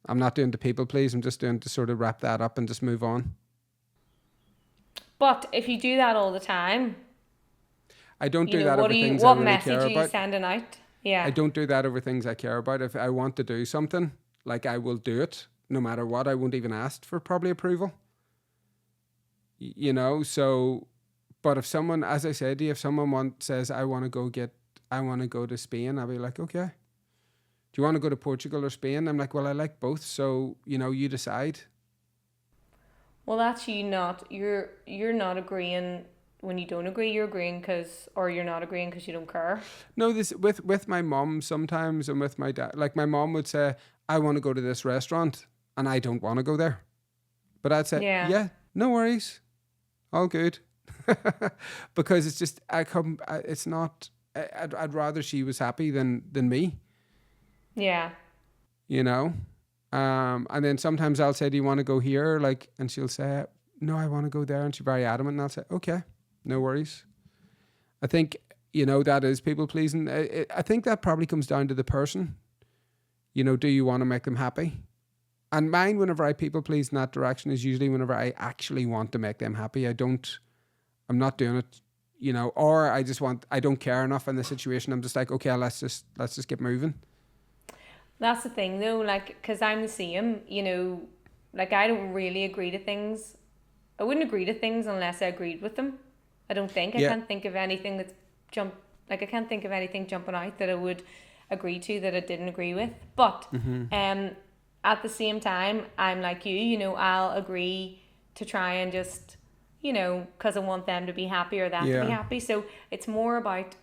I'm not doing the people please. I'm just doing to sort of wrap that up and just move on. But if you do that all the time, I don't do that over things I really care about. What message are you sending out? Yeah. I don't do that over things I care about. If I want to do something, like, I will do it no matter what. I won't even ask for probably approval. So, but if someone, as I said to you, if someone says, I want to go to Spain, I'll be like, okay. Do you want to go to Portugal or Spain? I'm like, well, I like both. So, you decide. Well, that's you're not agreeing when you don't agree, you're agreeing or you're not agreeing because you don't care. No, this with my mom sometimes, and with my dad. Like my mom would say, "I want to go to this restaurant," and I don't want to go there, but I'd say, Yeah. "Yeah, no worries, all good," because it's just it's not. I'd rather she was happy than me. Yeah. You know, and then sometimes I'll say, "Do you want to go here?" Like, and she'll say, "No, I want to go there," and she's very adamant, and I'll say, "Okay, no worries." I think, that is people pleasing. I think that probably comes down to the person. Do you want to make them happy? And mine, whenever I people please in that direction, is usually whenever I actually want to make them happy. I'm not doing it, or I don't care enough in the situation. I'm just like, okay, let's just get moving. That's the thing though, like, because I'm the same, like I don't really agree to things. I wouldn't agree to things unless I agreed with them. I don't think. I can't think of anything I can't think of anything jumping out that I would agree to that I didn't agree with. But at the same time, I'm like you, I'll agree to try and just, because I want them to be happy or that to be happy. So it's more about,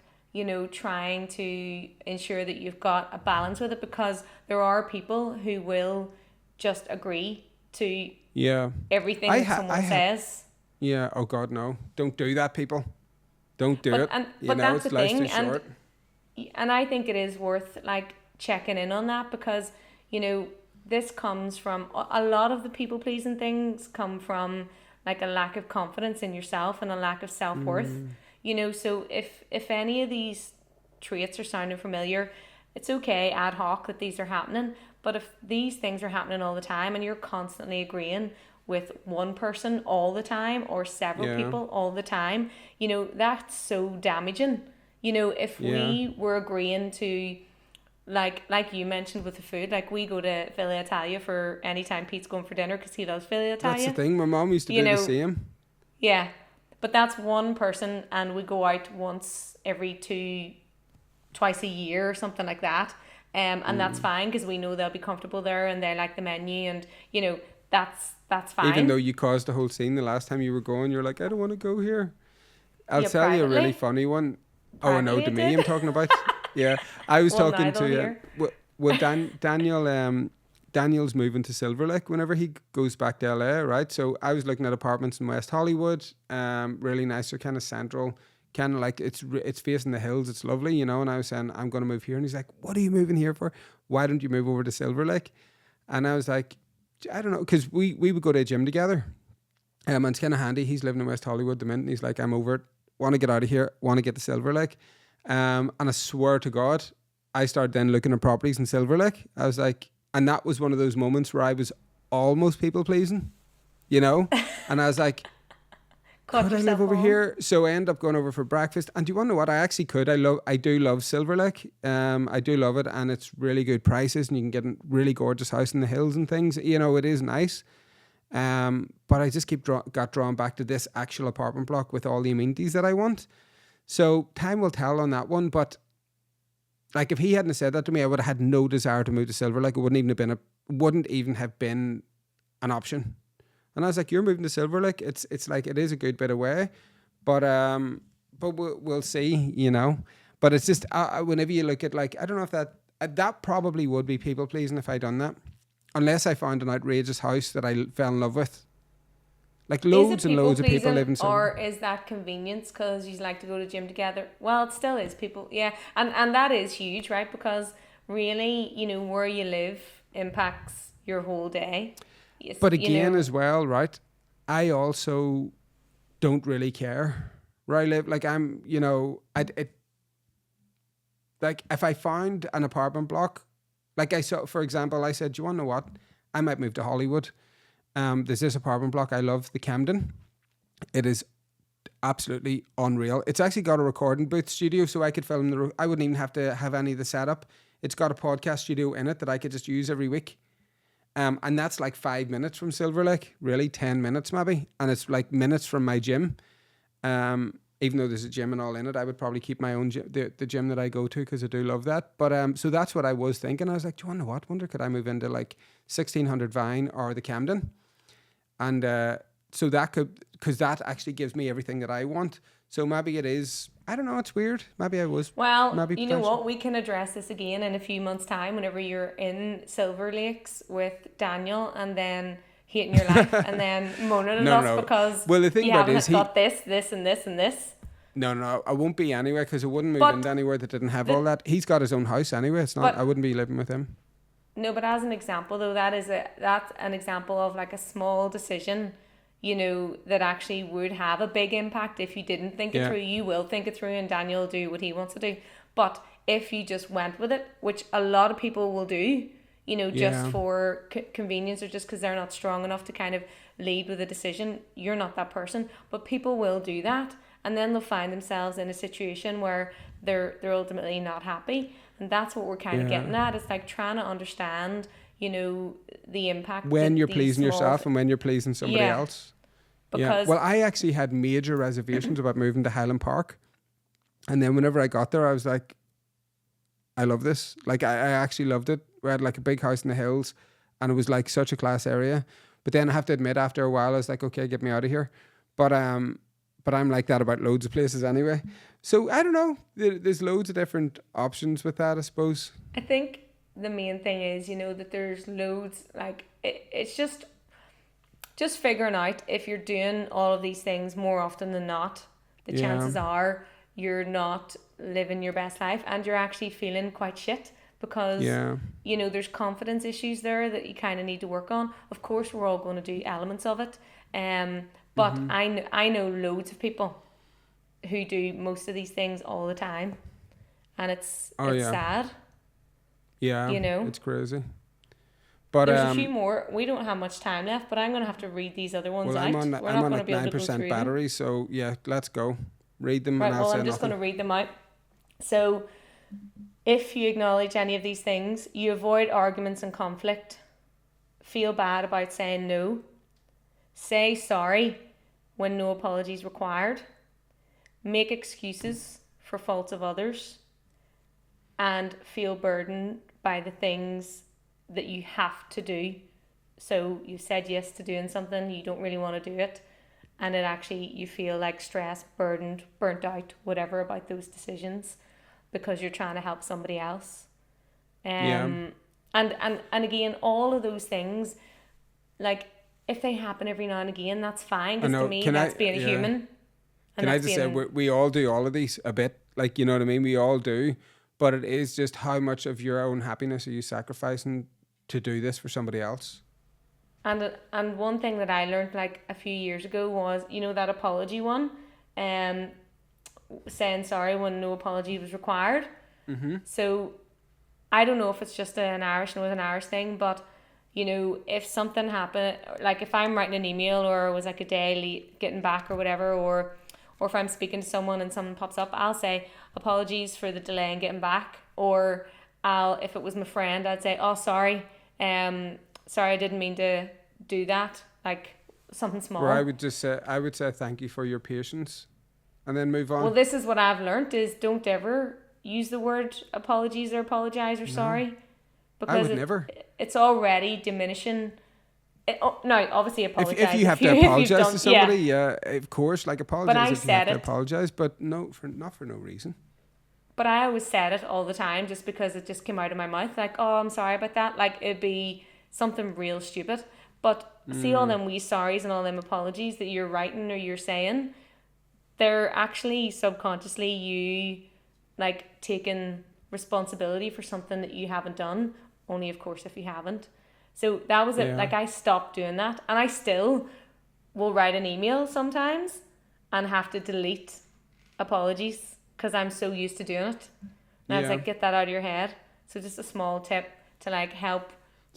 trying to ensure that you've got a balance with it, because there are people who will just agree to everything that someone says. Yeah. Oh God, no! Don't do that, people. Don't do it. But that's the life's thing, too short. and I think it is worth like checking in on that, because this comes from a lot of the people pleasing things come from like a lack of confidence in yourself and a lack of self-worth. So if any of these traits are sounding familiar, it's okay ad hoc that these are happening. But if these things are happening all the time and you're constantly agreeing with one person all the time or several people all the time, that's so damaging. If we were agreeing to, like you mentioned with the food, like we go to Philly Italia for any time Pete's going for dinner because he loves Philly Italia. That's the thing. My mom used to do the same. Yeah. But that's one person, and we go out twice a year or something like that. And that's fine because we know they'll be comfortable there and they like the menu, and that's fine. Even though you caused a whole scene the last time you were going, you're like, I don't want to go here. I'll tell privately? you a really funny one. Oh no, to me I'm talking about. Yeah, I was talking to Daniel's moving to Silver Lake whenever he goes back to LA, right? So I was looking at apartments in West Hollywood, really nice, they're kind of central, kind of like it's facing the hills, it's lovely, And I was saying, I'm going to move here, and he's like, what are you moving here for? Why don't you move over to Silver Lake? And I was like, I don't know, because we would go to a gym together, and it's kind of handy. He's living in West Hollywood the minute, and he's like, I'm over it, want to get out of here, want to get to Silver Lake. And I swear to God, I started then looking at properties in Silver Lake. I was like, and that was one of those moments where I was almost people pleasing, And I was like, could I live over here? So I end up going over for breakfast. And do you want to know what? I actually could. I do love Silver Lake. I do love it, and it's really good prices, and you can get a really gorgeous house in the hills and things. It is nice. But I just got drawn back to this actual apartment block with all the amenities that I want. So time will tell on that one. But like, if he hadn't said that to me, I would have had no desire to move to Silver Lake. It wouldn't even have been an option. And I was like, you're moving to Silver Lake. It's like, it is a good bit away, but we'll see, But it's just whenever you look at, like, I don't know if that probably would be people pleasing if I done that, unless I found an outrageous house that I fell in love with. Like loads and loads of people live in Silver. Or is that convenience because you like to go to gym together? Well, it still is people, yeah, and that is huge, right? Because really, where you live impacts your whole day. But again, as well, right? I also don't really care where I live. Like I'm, like if I found an apartment block, like I saw, for example, I said, do you want to know what? I might move to Hollywood. There's this apartment block I love, the Camden. It is absolutely unreal. It's actually got a recording booth studio, so I could film I wouldn't even have to have any of the setup. It's got a podcast studio in it that I could just use every week. And that's like 5 minutes from Silver Lake, really 10 minutes maybe. And it's like minutes from my gym. Even though there's a gym and all in it, I would probably keep my own gym, the gym that I go to, because I do love that. But so that's what I was thinking. I was like, do you want to know what? Wonder could I move into like 1600 Vine or the Camden? And so that because that actually gives me everything that I want. So maybe it is, I don't know, it's weird. Maybe I was. Well, maybe you know what? We can address this again in a few months' time whenever you're in Silver Lakes with Daniel and then hating your life and then moaning at us because well, the thing you about haven't is got this, and this, and this. No, I won't be anywhere because I wouldn't move But into anywhere that didn't have all that. He's got his own house anyway. It's not. I wouldn't be living with him. No, but as an example though, that's an example of like a small decision, you know, that actually would have a big impact if you didn't think it through. You will think it through, and Daniel will do what he wants to do. But if you just went with it, which a lot of people will do, you know, just for convenience or just because they're not strong enough to kind of lead with a decision, you're not that person. But people will do that, and then they'll find themselves in a situation where they're ultimately not happy. And that's what we're kind of getting at. It's like trying to understand, you know, the impact when you're pleasing yourself and when you're pleasing somebody else. Because well, I actually had major reservations about moving to Highland Park, and then whenever I got there, I was like, I love this. Like I actually loved it. We had like a big house in the hills, and it was like such a class area. But then I have to admit, after a while, I was like, okay, get me out of here. But I'm like that about loads of places anyway. So I don't know. There's loads of different options with that, I suppose. I think the main thing is, you know, that there's loads, like, it's just figuring out if you're doing all of these things more often than not, the chances are you're not living your best life and you're actually feeling quite shit because, you know, there's confidence issues there that you kind of need to work on. Of course, we're all going to do elements of it. But I know loads of people who do most of these things all the time, and it's sad. Yeah, you know, it's crazy. But there's a few more. We don't have much time left, but I'm going to have to read these other ones out. I'm on like 9% battery, so yeah, let's go. Read them. Right, and I'll say I'm just going to read them out. So, if you acknowledge any of these things, you avoid arguments and conflict, feel bad about saying no, say sorry when no apologies required, make excuses for faults of others, and feel burdened by the things that you have to do. So you said yes to doing something, you don't really want to do it, and it actually, you feel like stressed, burdened, burnt out, whatever about those decisions because you're trying to help somebody else. And again, all of those things, like, if they happen every now and again, that's fine, because to me that's being a human. Can I just say we all do all of these a bit, like, you know what I mean, we all do, but it is just how much of your own happiness are you sacrificing to do this for somebody else. And one thing that I learned like a few years ago was, you know, that apology one, saying sorry when no apology was required. So I don't know if it's just an Irish thing, but you know, if something happened, like if I'm writing an email or it was like a day late getting back or whatever, or if I'm speaking to someone and something pops up, I'll say apologies for the delay in getting back. Or if it was my friend, I'd say, oh, sorry, I didn't mean to do that, like something small. Or I would say thank you for your patience, and then move on. Well, this is what I've learned is don't ever use the word apologies or apologize or sorry, because it's already diminishing. No, obviously apologize. If you have to apologize to somebody, of course, like apologize if you have to apologize, but not for no reason. But I always said it all the time just because it just came out of my mouth, like, oh, I'm sorry about that. Like, it'd be something real stupid. But see all them wee sorries and all them apologies that you're writing or you're saying, they're actually subconsciously you, like, taking responsibility for something that you haven't done. Only, of course, if you haven't. So that was it. Like, I stopped doing that. And I still will write an email sometimes and have to delete apologies because I'm so used to doing it. And I was like, get that out of your head. So just a small tip to like help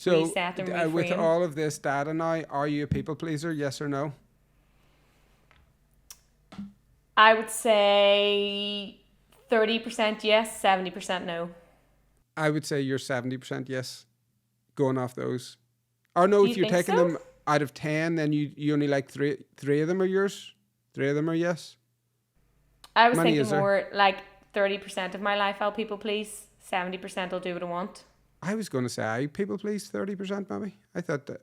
reset and reframe. With all of this data now, are you a people pleaser, yes or no? I would say 30% yes, 70% no. I would say you're 70% yes, going off those. Or no, if you're taking them out of 10, then you only like three of them are yours? 3 of them are yes? I was thinking more like 30% of my life I'll people please, 70% I'll do what I want. I was going to say I people please 30% maybe. I thought that.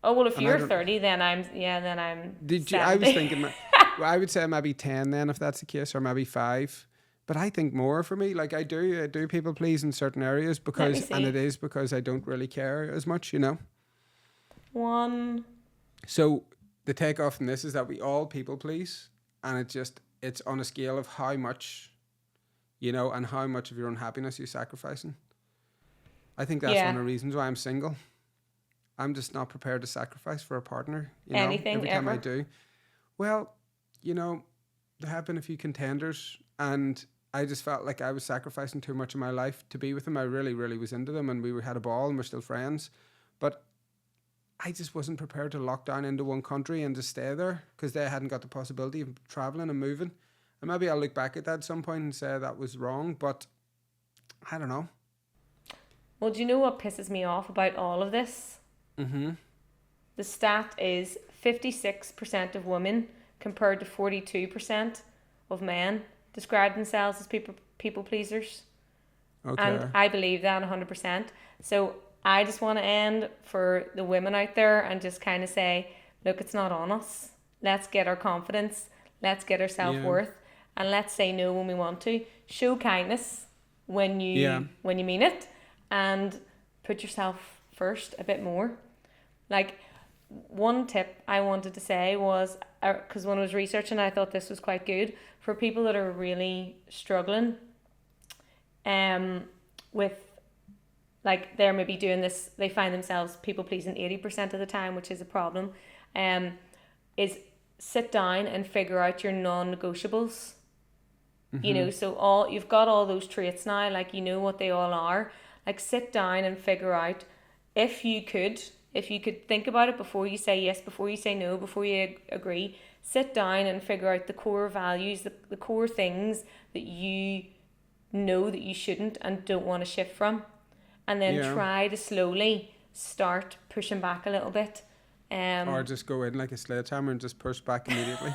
Oh, well, if And you're 30, then I'm 70. I was thinking, well, I would say maybe 10 then, if that's the case, or maybe 5. But I think more for me. Like I do people please in certain areas and it is because I don't really care as much, you know. 1. So the takeoff from this is that we all people please, and it's on a scale of how much, you know, and how much of your own happiness you're sacrificing. I think that's one of the reasons why I'm single. I'm just not prepared to sacrifice for a partner, you know, anything every time ever. I do. Well, you know, there have been a few contenders, and I just felt like I was sacrificing too much of my life to be with them. I really, really was into them, and we had a ball, and we're still friends. But I just wasn't prepared to lock down into one country and just stay there because they hadn't got the possibility of traveling and moving. And maybe I'll look back at that at some point and say that was wrong, but I don't know. Well, do you know what pisses me off about all of this? Mm-hmm. The stat is 56% of women compared to 42% of men describe themselves as people pleasers. Okay. And I believe that 100%. So I just want to end for the women out there and just kind of say, look, it's not on us. Let's get our confidence. Let's get our self-worth. And let's say no when we want to. Show kindness when you mean it. And put yourself first a bit more. Like, one tip I wanted to say was, because when I was researching, I thought this was quite good for people that are really struggling with, like, they're maybe doing this, they find themselves people pleasing 80% of the time, which is a problem, is sit down and figure out your non-negotiables. Mm-hmm. You know, so you've got all those traits now, like, you know what they all are. Like, sit down and figure out, if you could think about it before you say yes, before you say no, before you agree, sit down and figure out the core values, the core things that you know that you shouldn't and don't want to shift from. And then try to slowly start pushing back a little bit. Or just go in like a sledgehammer and just push back immediately.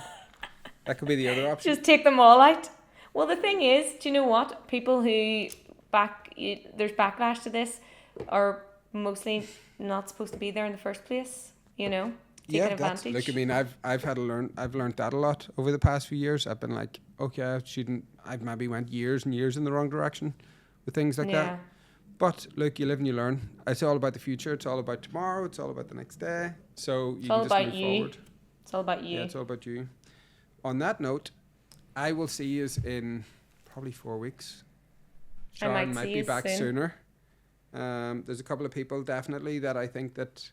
That could be the other option. Just take them all out. Well, the thing is, do you know what? People who there's backlash to this are mostly not supposed to be there in the first place, you know, taking advantage. Look, I mean, I've learned that a lot over the past few years. I've been like, okay, I've maybe went years and years in the wrong direction with things like that. But look, you live and you learn. It's all about the future. It's all about tomorrow. It's all about the next day. So you can just move forward. It's all about you. Yeah, it's all about you. On that note, I will see you in probably 4 weeks. Sharon might be back sooner. There's a couple of people definitely that I think that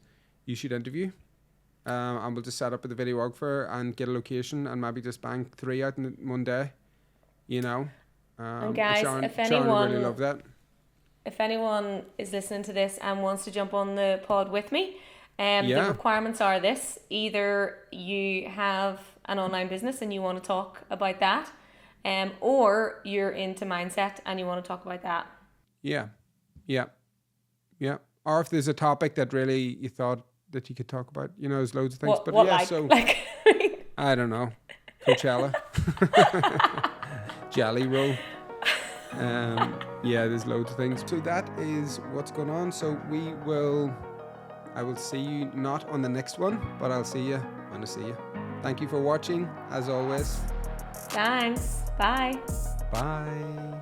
you should interview. And we'll just set up with the videographer and get a location and maybe just bang 3 out in one day. You know. And guys, Sharon really loved that. If anyone is listening to this and wants to jump on the pod with me, the requirements are this: either you have an online business and you want to talk about that, or you're into mindset and you want to talk about that. Yeah. Or if there's a topic that really you thought that you could talk about, you know, there's loads of things. I don't know, Coachella, Jelly Roll. There's loads of things. So that is what's going on. So I will see you not on the next one, but I'll see you when I see you. Thank you for watching, as always. Thanks. Bye. Bye.